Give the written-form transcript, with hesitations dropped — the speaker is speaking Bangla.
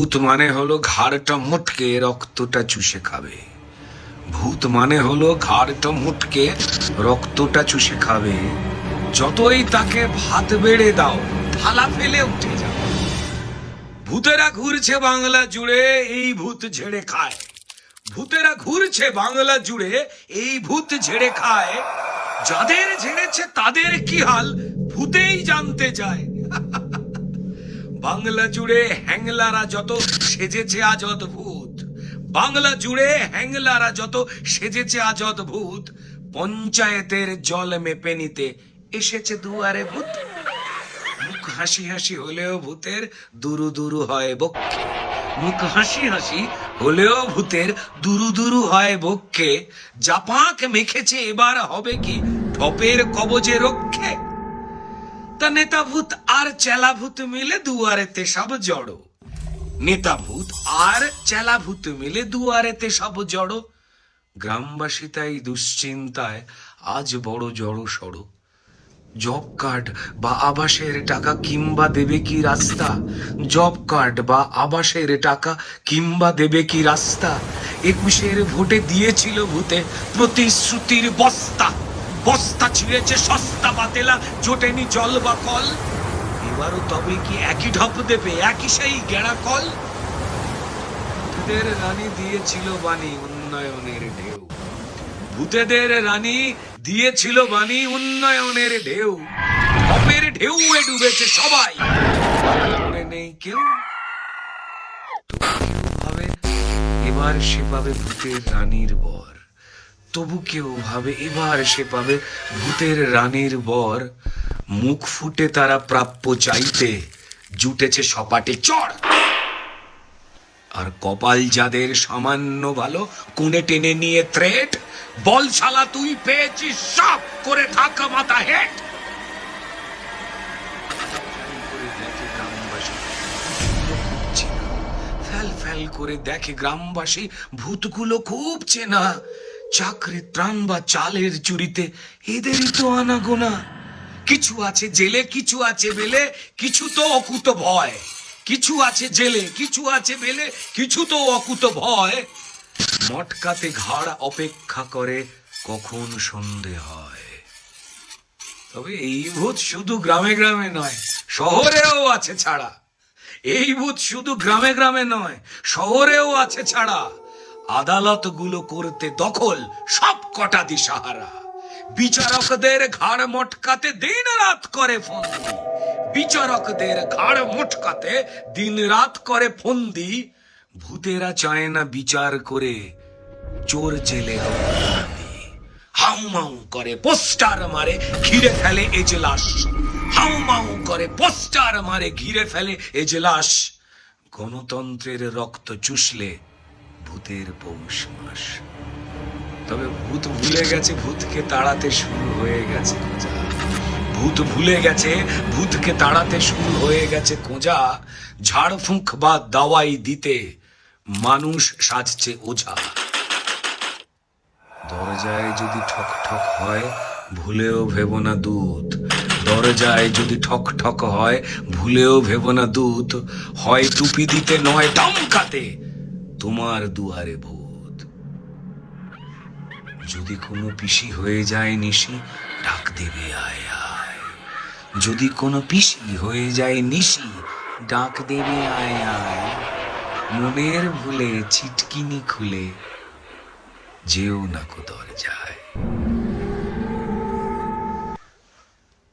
ভূত মানে হলো ঘাড়টা মুটকে রক্তটা চুষে খাবে। ভূত মানে হলো ঘাড়টা মুটকে রক্তটা চুষে খাবে। যতই তাকে ভাত বেড়ে দাও থালা ফেলে উঠে যাবে। ভূতেরা ঘুরছে বাংলা জুড়ে, এই ভূত ঝেড়ে খায়। ভূতেরা ঘুরছে বাংলা জুড়ে, এই ভূত ঝেড়ে খায়। যাদের ঝেড়েছে তাদের কি হাল ভূতেই জানতে চায়। বাংলা জুড়ে হ্যাংলারা যত সেজেছে আজ অদ্ভুত। বাংলা জুড়ে হ্যাংলারা যত সেজেছে আজ অদ্ভুত। পঞ্চায়েতের জল মেপে নিতে এসেছে দুয়ারে ভূত। মুখ হাসি হাসি হলেও ভূতের দুরু দুরু হয় বক্ষে। মুখ হাসি হাসি হলেও ভূতের দুরু দুরু হয় বক্ষে। জাপাক মেখেছে এবার হবে কি ঠপের কবজে রক্ষে। তা নেতা ভূত আর চেলা ভূত মিলে দুয়ারেতে সব জড়ো। নেতা ভূত আর চেলা ভূত মিলে দুয়ারেতে সব জড়ো। গ্রামবাসী তাই দুশ্চিন্তায় আজ বড় জড়ো সড়ো। জব কার্ড বা আবাসের টাকা কিংবা দেবে কি রাস্তা। জব কার্ড বা আবাসের টাকা কিংবা দেবে কি রাস্তা। 21-এর ভোটে দিয়েছিল ভূতে প্রতিশ্রুতির বস্তা। বস্তা ছিঁড়েছে সস্তা বাতেলা, জোটেনি জল বা কল। এবারও তবে কি একই ঢপ দেবে, একই সেই গেড়া কল। ভূতেদের রানী দিয়েছিল বাণী উন্নয়নের ঢেউ। ভূতেদের রানী দিয়েছিল বাণী উন্নয়নের ঢেউ। ঢপের ঢেউয়ে ডুবেছে সবাই, মনে নেই কেউ। ভাবে এবার সে পাবে ভূতের রানীর বর। তবু কেউ ভাবে এবার সে পাবে ভূতের রানীর বর। মুখ ফুটে তারা প্রাপ্য চাইতে জুটেছে সপাটে চড়। আর কপাল যাদের সামান্য ভালো কোণে টেনে নিয়ে থ্রেট। বল শালা তুই পেয়েছিস সব, করে থাক মাথা হেট। ফ্যাল ফ্যাল করে দেখে গ্রামবাসী ভূতগুলো খুব চেনা। চাকরি ত্রাণ বা চালের চুরিতে এদেরই তো আনাগোনা। কিছু আছে জেলে, কিছু আছে বেলে, কিছু তো অকুত ভয়। কিছু আছে জেলে, কিছু আছে বেলে, কিছু তো অকুত ভয়। মটকাতে ঘাড় অপেক্ষা করে কখন সন্ধে হয়। তবে এই ভূত শুধু গ্রামে গ্রামে নয়, শহরেও আছে ছাড়া। এই ভূত শুধু গ্রামে গ্রামে নয়, শহরেও আছে ছাড়া। আদালতগুলো করতে দখল সব কটা দিশাহারা। বিচারকদের ঘাড় মটকাতে দিন রাত করে ফন্দি। বিচারকদের ঘাড় মটকাতে দিন রাত করে ফন্দি। ভূতেরা চায় না বিচার করে চোর জেলে হাউ মাউ করে পোস্টার মারে ঘিরে ফেলে এজলাস। হাউ মাউ করে পোস্টার মারে ঘিরে ফেলে এজলাস। গণতন্ত্রের রক্ত চুষলে ভূতের পৌষ মাস। তবে ভূত ভুলে গেছে ভূতকে তাড়াতে শুরু হয়ে গেছে খোঁজা। ভূত ভুলে গেছে ভূতকে তাড়াতে শুরু হয়ে গেছে খোঁজা। ঝাড়ফুঁক বা দাওয়াই দিতে মানুষ সাজছে ওঝা। দরজায় যদি ঠক ঠক হয় ভুলেও ভেবো না দূত। দরজায় যদি ঠক ঠক হয় ভুলেও ভেবো না দূত। হয় টুপি দিতে নয় ধমকাতে তোমার দুয়ারে ভূত। যদি কোনো পিসি হয়ে যায় নিশি ডাক দেবে আয় আয়। যদি কোনো পিসি হয়ে যায় নিশি ডাক দেবে আয় আয়। মনের ভুলে ছিটকিনি খুলে যেও না কো দরজায়।